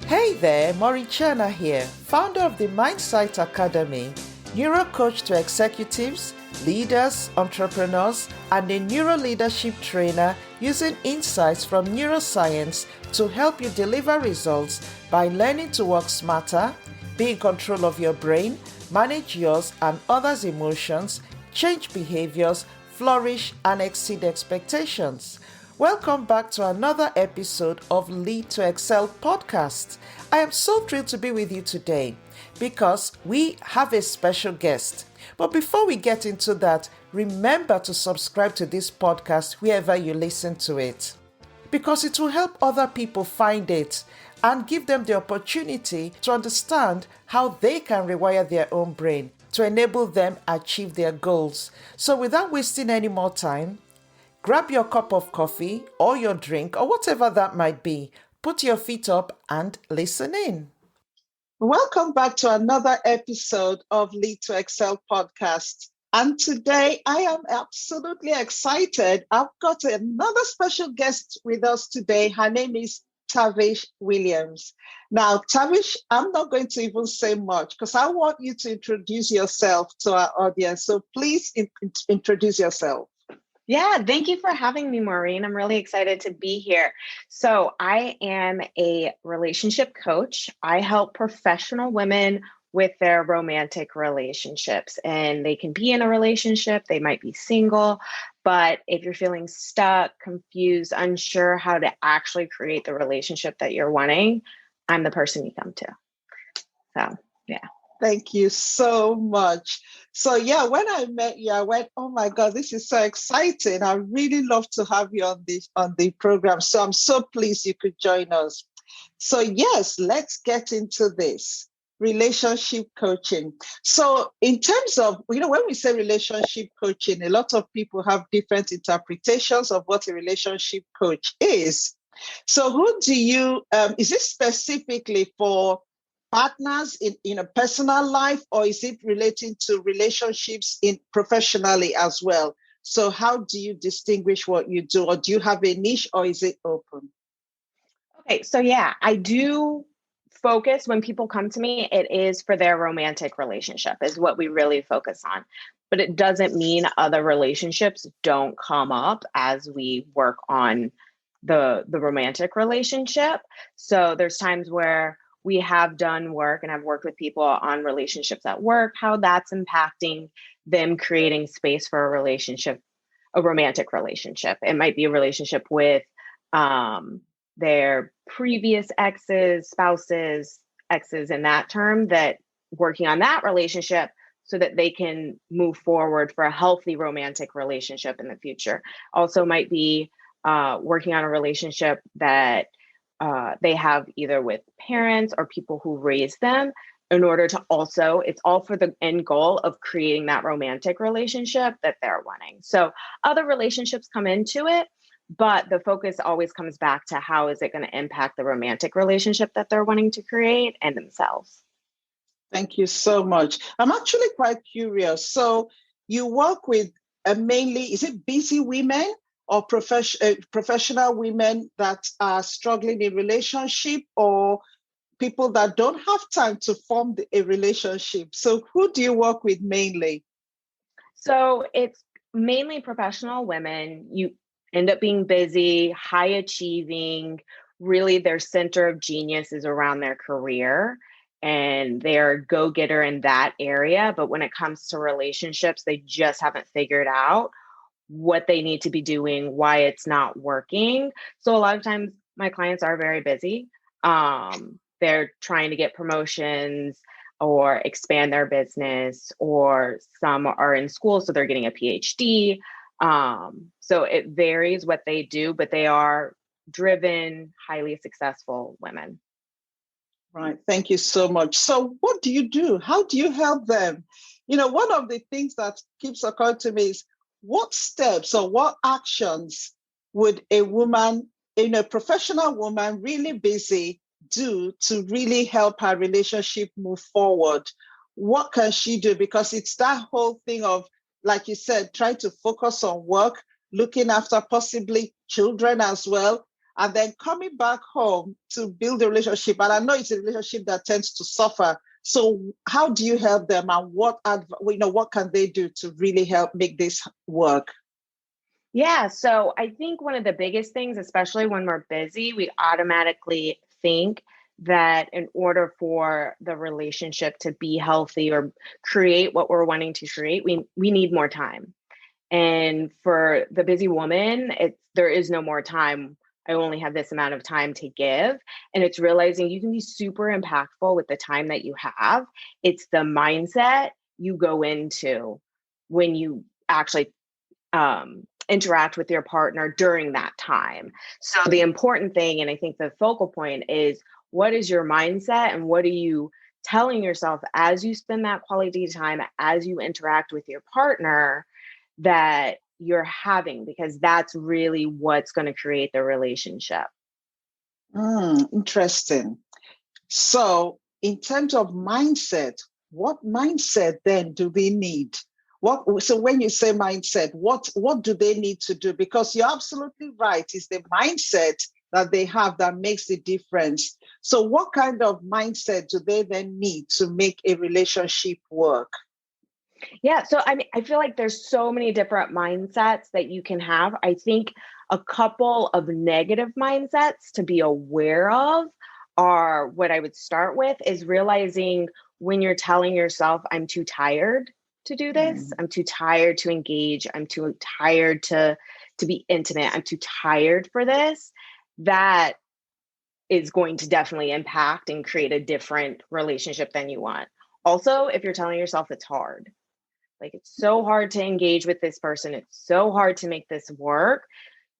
Hey there, Maureen here, founder of the Mindsight Academy, neuro coach to executives, leaders, entrepreneurs, and a neuro leadership trainer using insights from neuroscience to help you deliver results by learning to work smarter, be in control of your brain, manage yours and others' emotions, change behaviors, flourish, and exceed expectations. Welcome back to another episode of Lead to Excel podcast. I am so thrilled to be with you today because we have a special guest. But before we get into that, remember to subscribe to this podcast wherever you listen to it, because it will help other people find it and give them the opportunity to understand how they can rewire their own brain to enable them achieve their goals. So without wasting any more time, grab your cup of coffee or your drink or whatever that might be. Put your feet up and listen in. Welcome back to another episode of Lead to Excel podcast. And today I am absolutely excited. I've got another special guest with us today. Her name is Tavish Williams. Now, Tavish, I'm not going to even say much because I want you to introduce yourself to our audience. So please introduce yourself. Yeah, thank you for having me, Maureen. I'm really excited to be here. So I am a relationship coach. I help professional women with their romantic relationships, and they can be in a relationship, they might be single, but if you're feeling stuck, confused, unsure how to actually create the relationship that you're wanting, I'm the person you come to. So, yeah. Thank you so much. So when I met you, I went, oh my God, this is so exciting. I really love to have you on the program. So I'm so pleased you could join us. So yes, let's get into this relationship coaching. So in terms of, when we say relationship coaching, a lot of people have different interpretations of what a relationship coach is. So who do you, is this specifically for partners in a personal life, or is it relating to relationships in professionally as well? So how do you distinguish what you do, or do you have a niche, or is it open? Okay, so I do focus when people come to me, it is for their romantic relationship is what we really focus on. But it doesn't mean other relationships don't come up as we work on the romantic relationship. So there's times where we have done work and I've worked with people on relationships at work, how that's impacting them creating space for a relationship, a romantic relationship. It might be a relationship with their previous exes, spouses, exes in that term, that working on that relationship so that they can move forward for a healthy romantic relationship in the future. Also might be working on a relationship that they have either with parents or people who raised them, in order to also, it's all for the end goal of creating that romantic relationship that they're wanting. So other relationships come into it, but the focus always comes back to how is it going to impact the romantic relationship that they're wanting to create and themselves. Thank you so much. I'm actually quite curious. So you work with mainly, is it busy women or professional women that are struggling in relationship, or people that don't have time to form a relationship? So who do you work with mainly? So it's mainly professional women. You end up being busy, high achieving, really their center of genius is around their career and they're a go-getter in that area. But when it comes to relationships, they just haven't figured out what they need to be doing, why it's not working. So a lot of times my clients are very busy. They're trying to get promotions or expand their business, or some are in school, so they're getting a PhD. So it varies what they do, but they are driven, highly successful women. Right. Thank you so much. So what do you do? How do you help them? One of the things that keeps occurring to me is, what steps or what actions would a woman, a professional woman really busy, do to really help her relationship move forward? What can she do? Because it's that whole thing of, like you said, trying to focus on work, looking after possibly children as well, and then coming back home to build a relationship. And I know it's a relationship that tends to suffer. So how do you help them, and what can they do to really help make this work? Yeah, so I think one of the biggest things, especially when we're busy, we automatically think that in order for the relationship to be healthy or create what we're wanting to create, we need more time. And for the busy woman, there is no more time. I only have this amount of time to give. And it's realizing you can be super impactful with the time that you have. It's the mindset you go into when you actually interact with your partner during that time. So the important thing, and I think the focal point is, what is your mindset and what are you telling yourself as you spend that quality time, as you interact with your partner, that you're having, because that's really what's going to create the relationship. Interesting. So in terms of mindset, what mindset then do we need? So when you say mindset, what do they need to do? Because you're absolutely right. It's the mindset that they have that makes the difference. So what kind of mindset do they then need to make a relationship work? Yeah. So, I mean, I feel like there's so many different mindsets that you can have. I think a couple of negative mindsets to be aware of are what I would start with is realizing when you're telling yourself, I'm too tired to do this. I'm too tired to engage. I'm too tired to be intimate. I'm too tired for this. That is going to definitely impact and create a different relationship than you want. Also, if you're telling yourself it's hard, like it's so hard to engage with this person, it's so hard to make this work,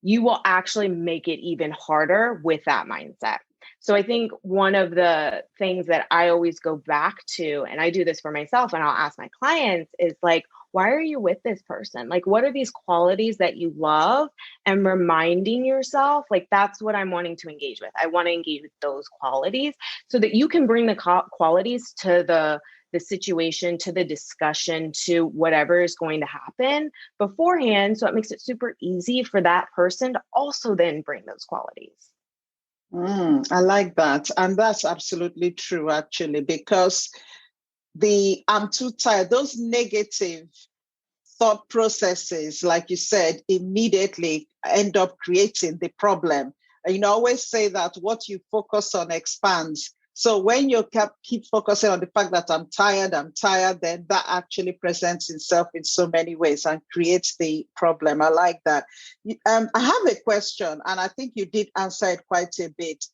you will actually make it even harder with that mindset. So I think one of the things that I always go back to, and I do this for myself and I'll ask my clients, is like, why are you with this person? Like, what are these qualities that you love? And reminding yourself, like, that's what I'm wanting to engage with. I want to engage with those qualities so that you can bring the qualities to the situation, to the discussion, to whatever is going to happen beforehand. So it makes it super easy for that person to also then bring those qualities. I like that. And that's absolutely true, actually, because I'm too tired, those negative thought processes, like you said, immediately end up creating the problem. And I always say that what you focus on expands. So when you keep focusing on the fact that I'm tired, then that actually presents itself in so many ways and creates the problem. I like that. I have a question, and I think you did answer it quite a bit.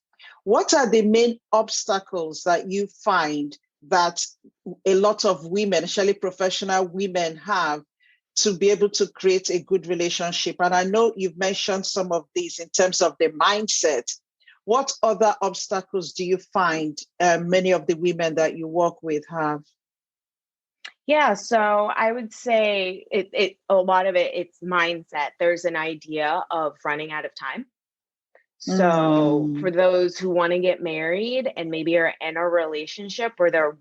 What are the main obstacles that you find that a lot of women, especially professional women, have to be able to create a good relationship? And I know you've mentioned some of these in terms of the mindset. What other obstacles do you find many of the women that you work with have? Yeah, so I would say a lot of it's mindset. There's an idea of running out of time. So for those who want to get married and maybe are in a relationship where they're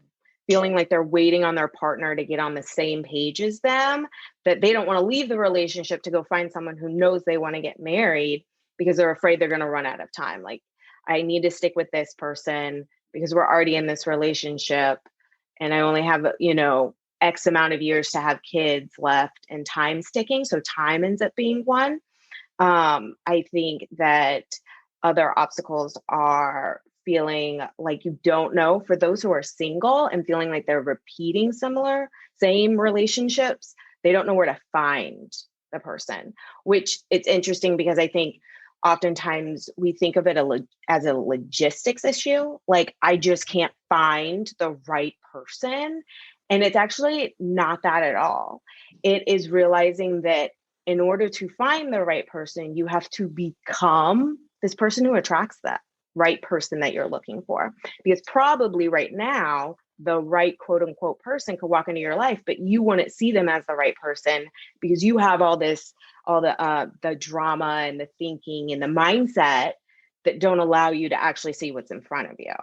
feeling like they're waiting on their partner to get on the same page as them, that they don't want to leave the relationship to go find someone who knows they want to get married because they're afraid they're going to run out of time. Like, I need to stick with this person because we're already in this relationship and I only have, X amount of years to have kids left, and time sticking. So time ends up being one. I think that other obstacles are feeling like you don't know, for those who are single and feeling like they're repeating same relationships, they don't know where to find the person, which it's interesting because I think oftentimes we think of it as a logistics issue. Like, I just can't find the right person. And it's actually not that at all. It is realizing that in order to find the right person, you have to become this person who attracts that right person that you're looking for. Because probably right now, the right quote unquote person could walk into your life, but you wouldn't see them as the right person because you have all the drama and the thinking and the mindset that don't allow you to actually see what's in front of you.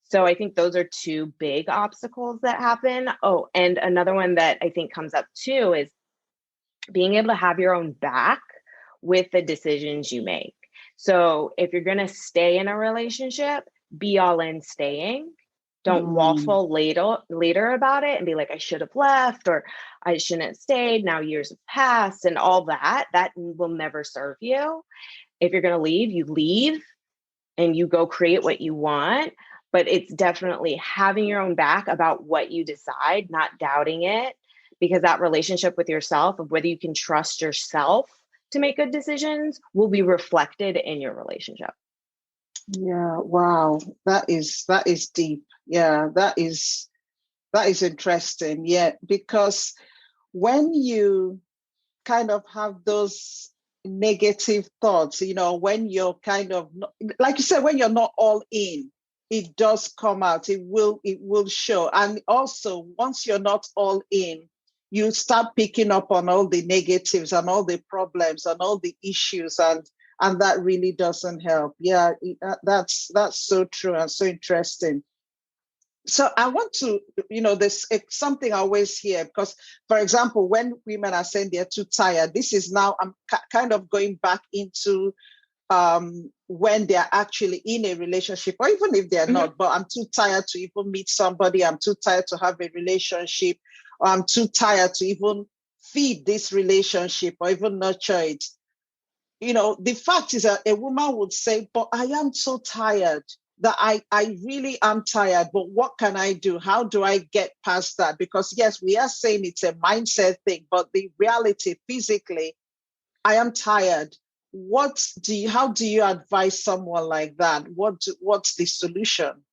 So I think those are two big obstacles that happen. Oh, and another one that I think comes up too is being able to have your own back with the decisions you make. So if you're going to stay in a relationship, be all in staying. Don't waffle later about it and be like, I should have left, or I shouldn't have stayed. Now years have passed and all that. That will never serve you. If you're going to leave, you leave and you go create what you want. But it's definitely having your own back about what you decide, not doubting it, because that relationship with yourself, of whether you can trust yourself to make good decisions, will be reflected in your relationship. Yeah, wow. That is deep. Yeah, that is interesting. Yeah, because when you kind of have those negative thoughts, when you're kind of like you said, when you're not all in, it does come out. It will show. And also, once you're not all in, you start picking up on all the negatives and all the problems and all the issues, and that really doesn't help. Yeah, that's so true and so interesting. So I want to, there's something I always hear, because, for example, when women are saying they're too tired, this is now, I'm kind of going back into when they're actually in a relationship, or even if they're not, but I'm too tired to even meet somebody, I'm too tired to have a relationship, or I'm too tired to even feed this relationship or even nurture it. The fact is that a woman would say, but I am so tired that I really am tired, but what can I do? How do I get past that? Because yes, we are saying it's a mindset thing, but the reality physically, I am tired. How do you advise someone like that? What's the solution?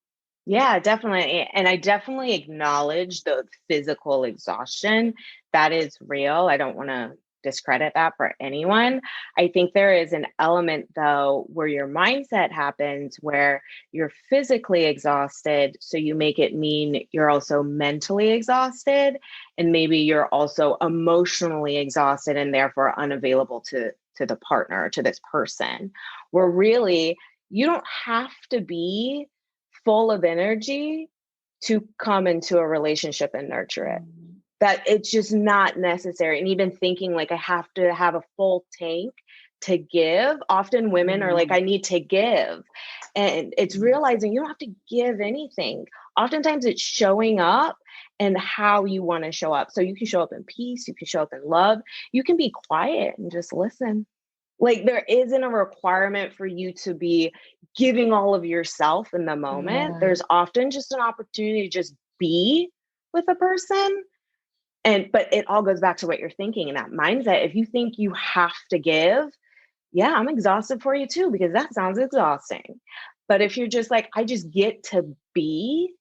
Yeah, definitely. And I definitely acknowledge the physical exhaustion. That is real. I don't want to discredit that for anyone. I think there is an element, though, where your mindset happens where you're physically exhausted. So you make it mean you're also mentally exhausted. And maybe you're also emotionally exhausted and therefore unavailable to the partner, to this person, where really you don't have to be full of energy to come into a relationship and nurture it. That it's just not necessary. And even thinking like I have to have a full tank to give. Often women are like, I need to give. And it's realizing you don't have to give anything. Oftentimes it's showing up and how you want to show up. So you can show up in peace, you can show up in love, you can be quiet and just listen. Like there isn't a requirement for you to be giving all of yourself in the moment. There's often just an opportunity to just be with a person. But it all goes back to what you're thinking and that mindset. If you think you have to give, yeah, I'm exhausted for you too, because that sounds exhausting. But if you're just like, I just get to be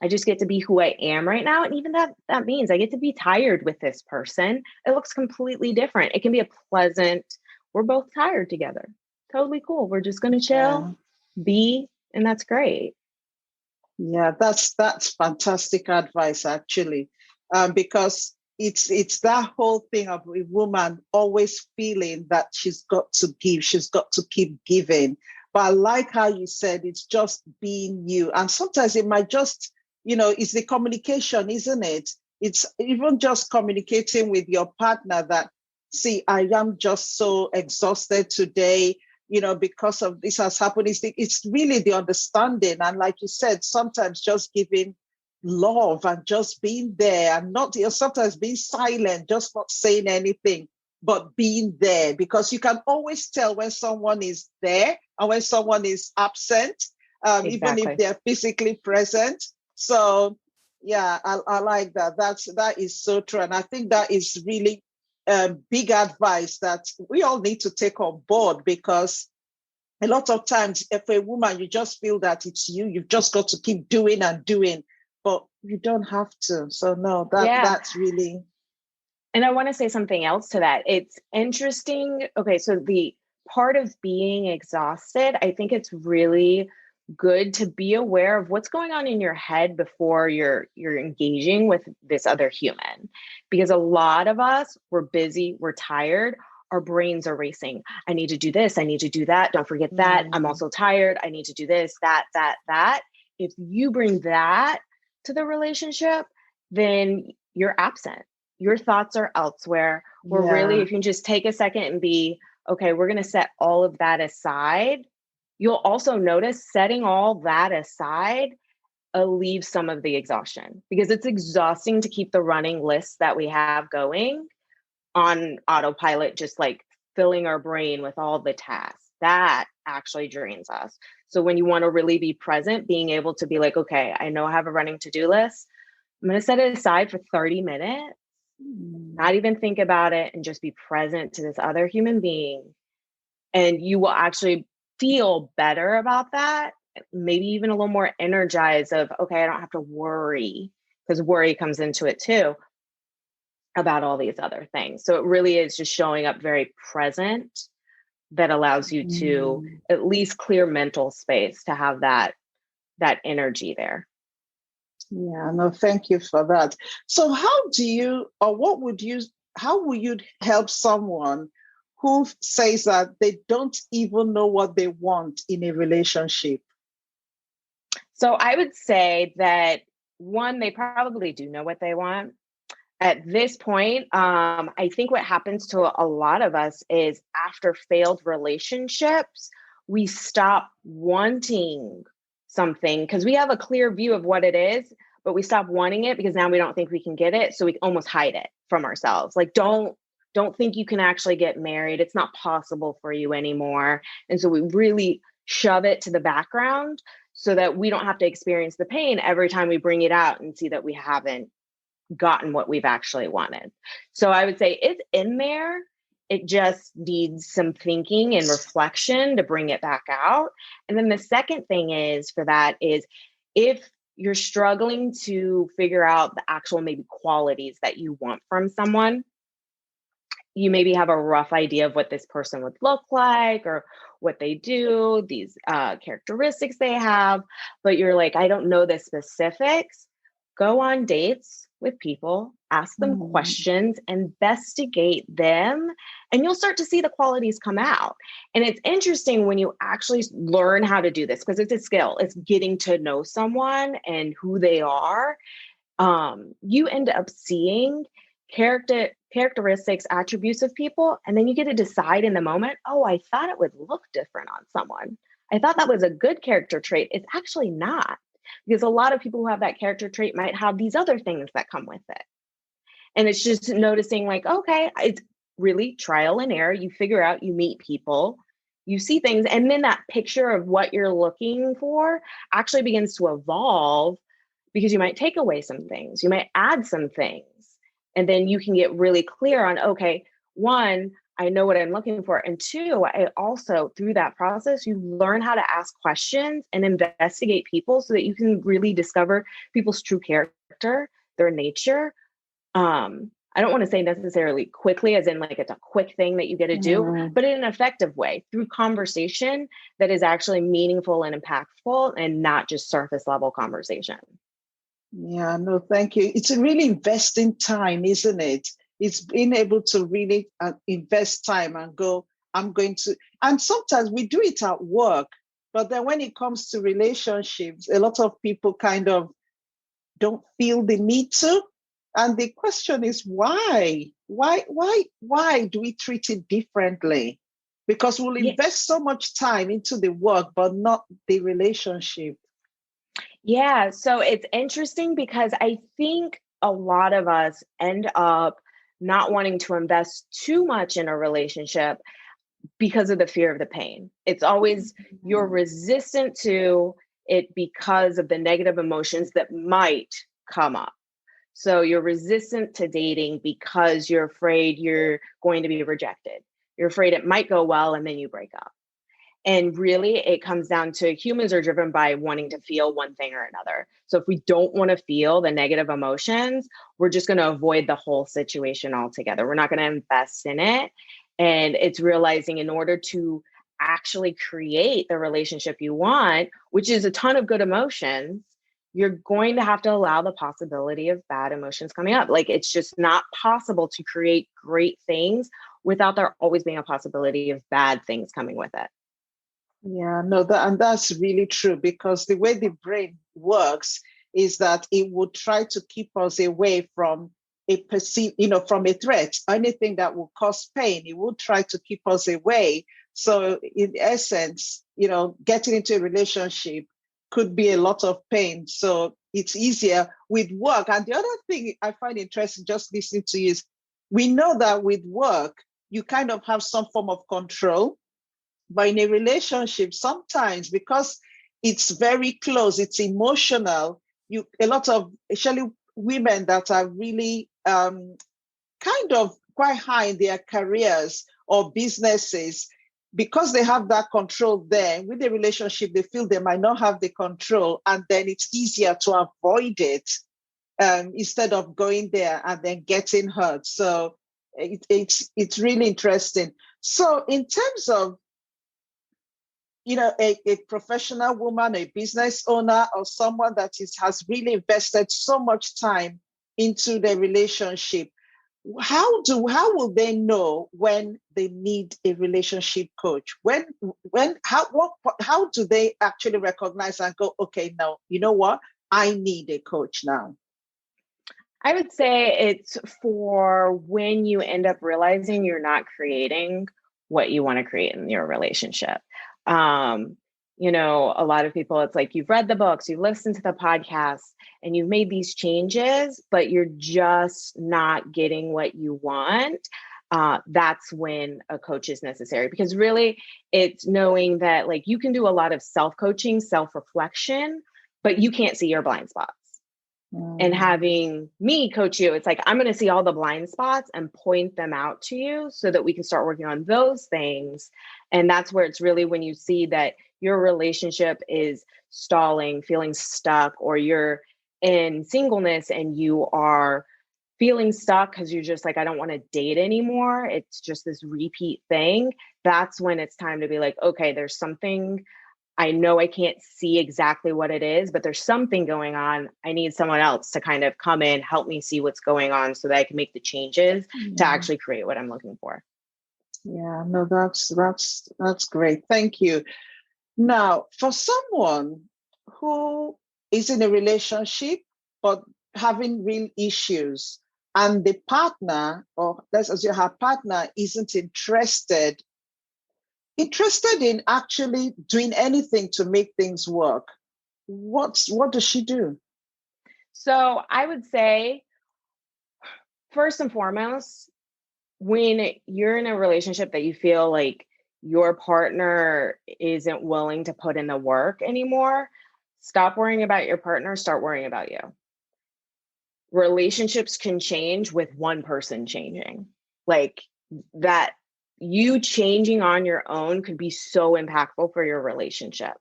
who I am right now. And even that means I get to be tired with this person. It looks completely different. It can be a pleasant, we're both tired together. Totally cool. We're just going to chill, be, and that's great. Yeah, that's fantastic advice, actually, because it's that whole thing of a woman always feeling that she's got to give, she's got to keep giving. But I like how you said it's just being you, and sometimes it might just, it's the communication, isn't it? It's even just communicating with your partner that, see, I am just so exhausted today, because of this has happened. It's really the understanding. And like you said, sometimes just giving love and just being there, and not sometimes being silent, just not saying anything, but being there, because you can always tell when someone is there and when someone is absent, Exactly. even if they're physically present. So yeah, I like that. That is so true. And I think that is really big advice that we all need to take on board, because a lot of times, if a woman, you just feel that it's you've just got to keep doing and doing, but you don't have to. So no, that's really. And I want to say something else to that. It's interesting. Okay, so the part of being exhausted, I think it's really good to be aware of what's going on in your head before you're engaging with this other human, because a lot of us, we're busy, we're tired, our brains are racing. I need to do this, I need to do that, don't forget that, I'm also tired, I need to do this, that. If you bring that to the relationship, then you're absent, your thoughts are elsewhere. Where really, if you can just take a second and be, okay, we're going to set all of that aside, you'll also notice setting all that aside alleviates some of the exhaustion, because it's exhausting to keep the running list that we have going on autopilot, just like filling our brain with all the tasks. That actually drains us. So when you want to really be present, being able to be like, okay, I know I have a running to-do list. I'm going to set it aside for 30 minutes, not even think about it, and just be present to this other human being. And you will actually feel better about that, maybe even a little more energized of, okay, I don't have to worry, because worry comes into it too, about all these other things. So it really is just showing up very present that allows you to at least clear mental space to have that energy there. Yeah, no, thank you for that. So how do you, or what would you, how would you help someone who says that they don't even know what they want in a relationship? So I would say that, one, they probably do know what they want. At this point, I think what happens to a lot of us is after failed relationships, we stop wanting something because we have a clear view of what it is, but we stop wanting it because now we don't think we can get it. So we almost hide it from ourselves. Like, don't think you can actually get married. It's not possible for you anymore. And so we really shove it to the background so that we don't have to experience the pain every time we bring it out and see that we haven't gotten what we've actually wanted. So I would say it's in there. It just needs some thinking and reflection to bring it back out. And then the second thing is for that is, if you're struggling to figure out the actual maybe qualities that you want from someone, you maybe have a rough idea of what this person would look like or what they do, these characteristics they have, but you're like, I don't know the specifics. Go on dates with people, ask them questions, investigate them, and you'll start to see the qualities come out. And it's interesting when you actually learn how to do this, because it's a skill. It's getting to know someone and who they are. You end up seeing characteristics, attributes of people, and then you get to decide in the moment, oh, I thought it would look different on someone. I thought that was a good character trait. It's actually not. Because a lot of people who have that character trait might have these other things that come with it. And it's just noticing like, okay, it's really trial and error. You figure out, you meet people, you see things, and then that picture of what you're looking for actually begins to evolve, because you might take away some things, you might add some things, and then you can get really clear on, okay, one, I know what I'm looking for. And two, I also, through that process, you learn how to ask questions and investigate people so that you can really discover people's true character, their nature. I don't want to say necessarily quickly, as in like it's a quick thing that you get to do, but in an effective way through conversation that is actually meaningful and impactful and not just surface level conversation. Yeah, no, thank you. It's a really investing time, isn't it? It's being able to really invest time and go, I'm going to, and sometimes we do it at work, but then when it comes to relationships, a lot of people kind of don't feel the need to. And the question is, why? Why do we treat it differently? Because we'll invest so much time into the work, but not the relationship. Yeah, so it's interesting because I think a lot of us end up not wanting to invest too much in a relationship because of the fear of the pain. It's always you're resistant to it because of the negative emotions that might come up. So you're resistant to dating because you're afraid you're going to be rejected. You're afraid it might go well and then you break up. And really, it comes down to humans are driven by wanting to feel one thing or another. So if we don't want to feel the negative emotions, we're just going to avoid the whole situation altogether. We're not going to invest in it. And it's realizing in order to actually create the relationship you want, which is a ton of good emotions, you're going to have to allow the possibility of bad emotions coming up. Like, it's just not possible to create great things without there always being a possibility of bad things coming with it. Yeah, no, and that's really true, because the way the brain works is that it would try to keep us away from a perceived, from a threat, anything that will cause pain. It will try to keep us away. So in essence, getting into a relationship could be a lot of pain. So it's easier with work. And the other thing I find interesting just listening to you is we know that with work, you kind of have some form of control. But in a relationship, sometimes because it's very close, it's emotional, a lot of, especially women that are really kind of quite high in their careers or businesses, because they have that control there, with the relationship, they feel they might not have the control, and then it's easier to avoid it instead of going there and then getting hurt. So it's really interesting. So in terms of, a professional woman, a business owner, or someone that has really invested so much time into the relationship, how will they know when they need a relationship coach? How do they actually recognize and go, okay, now, you know what? I need a coach now. I would say it's for when you end up realizing you're not creating what you want to create in your relationship. A lot of people, it's like you've read the books, you've listened to the podcasts, and you've made these changes, but you're just not getting what you want. That's when a coach is necessary, because really it's knowing that like you can do a lot of self-coaching, self-reflection, but you can't see your blind spots. And having me coach you, it's like, I'm going to see all the blind spots and point them out to you so that we can start working on those things. And that's where it's really when you see that your relationship is stalling, feeling stuck, or you're in singleness and you are feeling stuck because you're just like, I don't want to date anymore. It's just this repeat thing. That's when it's time to be like, okay, there's something. I know I can't see exactly what it is, but there's something going on. I need someone else to kind of come in, help me see what's going on so that I can make the changes to actually create what I'm looking for. Yeah, no, that's great. Thank you. Now, for someone who is in a relationship but having real issues, and the partner, or let's assume her partner, isn't interested in actually doing anything to make things work, what does she do? So I would say, first and foremost, when you're in a relationship that you feel like your partner isn't willing to put in the work anymore, stop worrying about your partner, start worrying about you. Relationships can change with one person changing. Like that, you changing on your own could be so impactful for your relationship.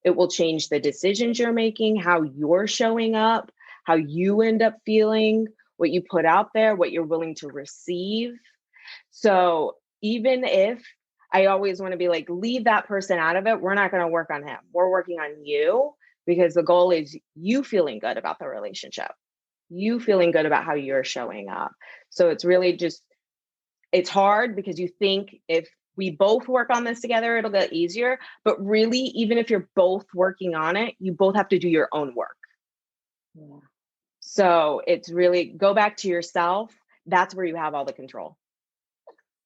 It will change the decisions you're making, how you're showing up, how you end up feeling, what you put out there, what you're willing to receive. So even if I always want to be like, leave that person out of it, we're not going to work on him. We're working on you, because the goal is you feeling good about the relationship, you feeling good about how you're showing up. So it's really just, it's hard because you think if we both work on this together, it'll get easier. But really, even if you're both working on it, you both have to do your own work. Yeah. So it's really go back to yourself. That's where you have all the control.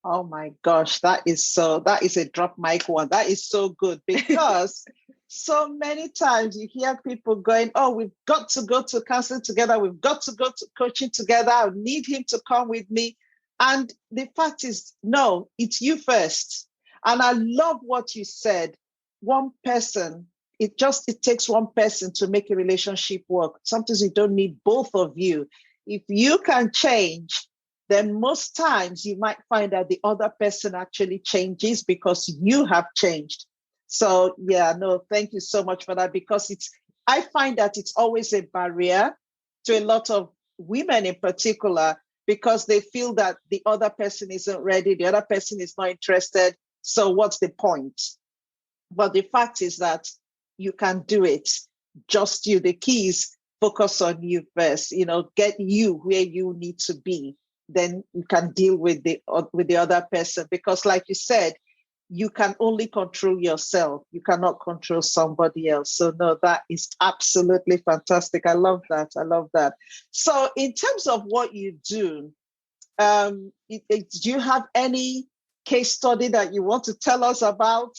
Oh my gosh, that is a drop mic one. That is so good, because so many times you hear people going, oh, we've got to go to counseling together. We've got to go to coaching together. I need him to come with me. And the fact is, no, it's you first. And I love what you said. One person, it takes one person to make a relationship work. Sometimes you don't need both of you. If you can change, then most times you might find that the other person actually changes because you have changed. So yeah, no, thank you so much for that, because I find that it's always a barrier to a lot of women in particular, because they feel that the other person isn't ready, the other person is not interested. So what's the point? But the fact is that you can do it. Just you. The key is focus on you first, get you where you need to be. Then you can deal with the other person. Because like you said, you can only control yourself. You cannot control somebody else. So no, that is absolutely fantastic. I love that. I love that. So in terms of what you do, do you have any case study that you want to tell us about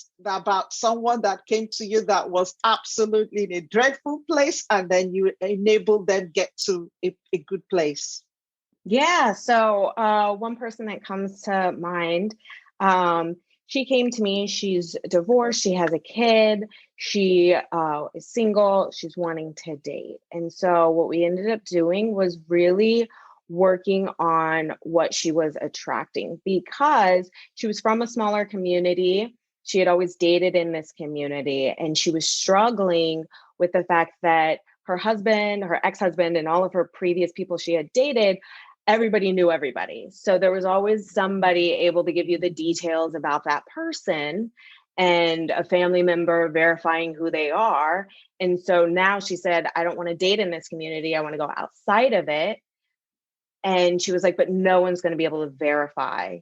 someone that came to you that was absolutely in a dreadful place, and then you enabled them get to a good place? Yeah. So one person that comes to mind, she came to me. She's divorced. She has a kid. She is single. She's wanting to date. And so what we ended up doing was really working on what she was attracting, because she was from a smaller community. She had always dated in this community, and she was struggling with the fact that her husband, her ex-husband, and all of her previous people she had dated, everybody knew everybody. So there was always somebody able to give you the details about that person, and a family member verifying who they are. And so now she said, I don't want to date in this community. I want to go outside of it. And she was like, but no one's going to be able to verify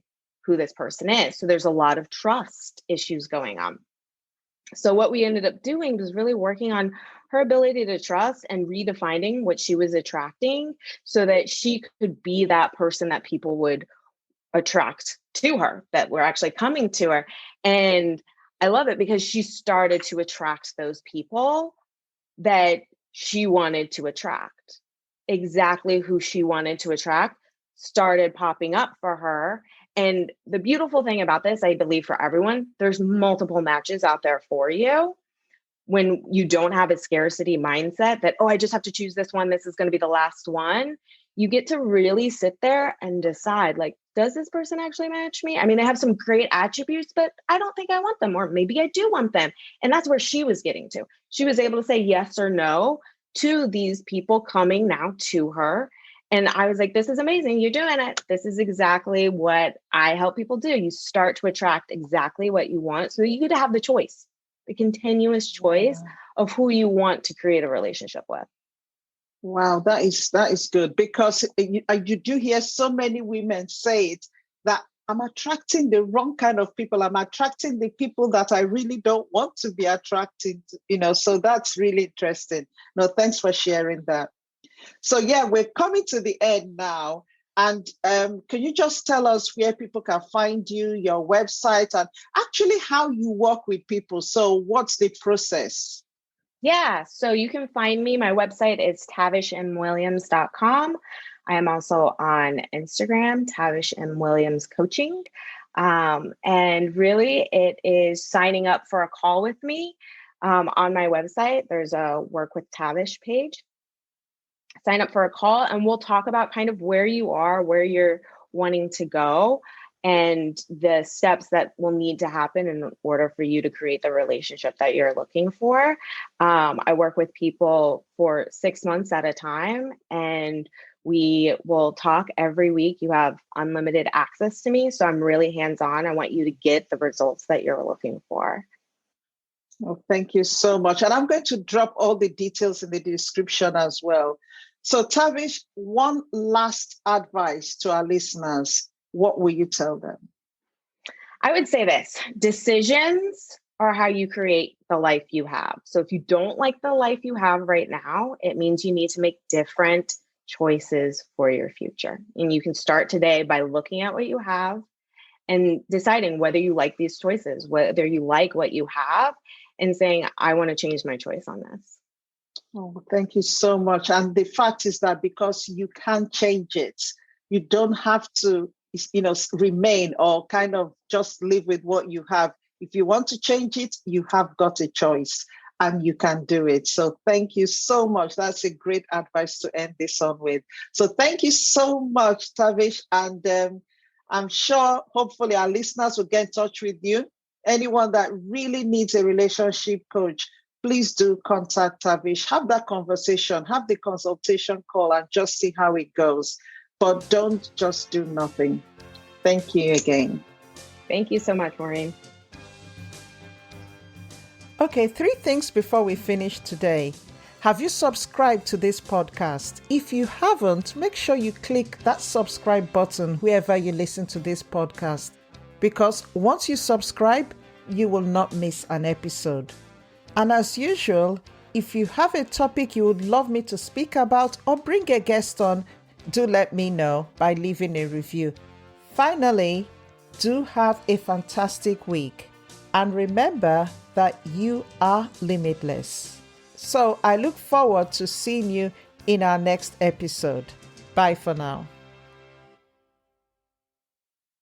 who this person is. So there's a lot of trust issues going on. So what we ended up doing was really working on her ability to trust and redefining what she was attracting, so that she could be that person that people would attract to her, that were actually coming to her. And I love it because she started to attract those people that she wanted to attract. Exactly who she wanted to attract started popping up for her. And the beautiful thing about this, I believe for everyone, there's multiple matches out there for you. When you don't have a scarcity mindset that, oh, I just have to choose this one, this is going to be the last one, you get to really sit there and decide, like, does this person actually match me? I mean, they have some great attributes, but I don't think I want them, or maybe I do want them. And that's where she was getting to. She was able to say yes or no to these people coming now to her. And I was like, this is amazing. You're doing it. This is exactly what I help people do. You start to attract exactly what you want. So you get to have the choice, the continuous choice of who you want to create a relationship with. Wow, that is good, because you do hear so many women say it, that I'm attracting the wrong kind of people. I'm attracting the people that I really don't want to be attracting to, so that's really interesting. No, thanks for sharing that. So yeah, we're coming to the end now. And can you just tell us where people can find you, your website, and actually how you work with people? So what's the process? Yeah, so you can find me. My website is tavishmwilliams.com. I am also on Instagram, Tavish M. Williams Coaching. And really, it is signing up for a call with me. On my website, there's a Work with Tavish page. Sign up for a call, and we'll talk about kind of where you are, where you're wanting to go, and the steps that will need to happen in order for you to create the relationship that you're looking for. I work with people for 6 months at a time, and we will talk every week. You have unlimited access to me, so I'm really hands-on. I want you to get the results that you're looking for. Well, thank you so much. And I'm going to drop all the details in the description as well. So Tavish, one last advice to our listeners. What will you tell them? I would say this: decisions are how you create the life you have. So if you don't like the life you have right now, it means you need to make different choices for your future. And you can start today by looking at what you have and deciding whether you like these choices, whether you like what you have, and saying, I want to change my choice on this. Oh, thank you so much. And the fact is that because you can change it, you don't have to, remain or kind of just live with what you have. If you want to change it, you have got a choice and you can do it. So thank you so much. That's a great advice to end this on with. So thank you so much, Tavish. And I'm sure, hopefully, our listeners will get in touch with you. Anyone that really needs a relationship coach, please do contact Tavish. Have that conversation, have the consultation call, and just see how it goes. But don't just do nothing. Thank you again. Thank you so much, Maureen. Okay, 3 things before we finish today. Have you subscribed to this podcast? If you haven't, make sure you click that subscribe button wherever you listen to this podcast. Because once you subscribe, you will not miss an episode. And as usual, if you have a topic you would love me to speak about or bring a guest on, do let me know by leaving a review. Finally, do have a fantastic week. And remember that you are limitless. So I look forward to seeing you in our next episode. Bye for now.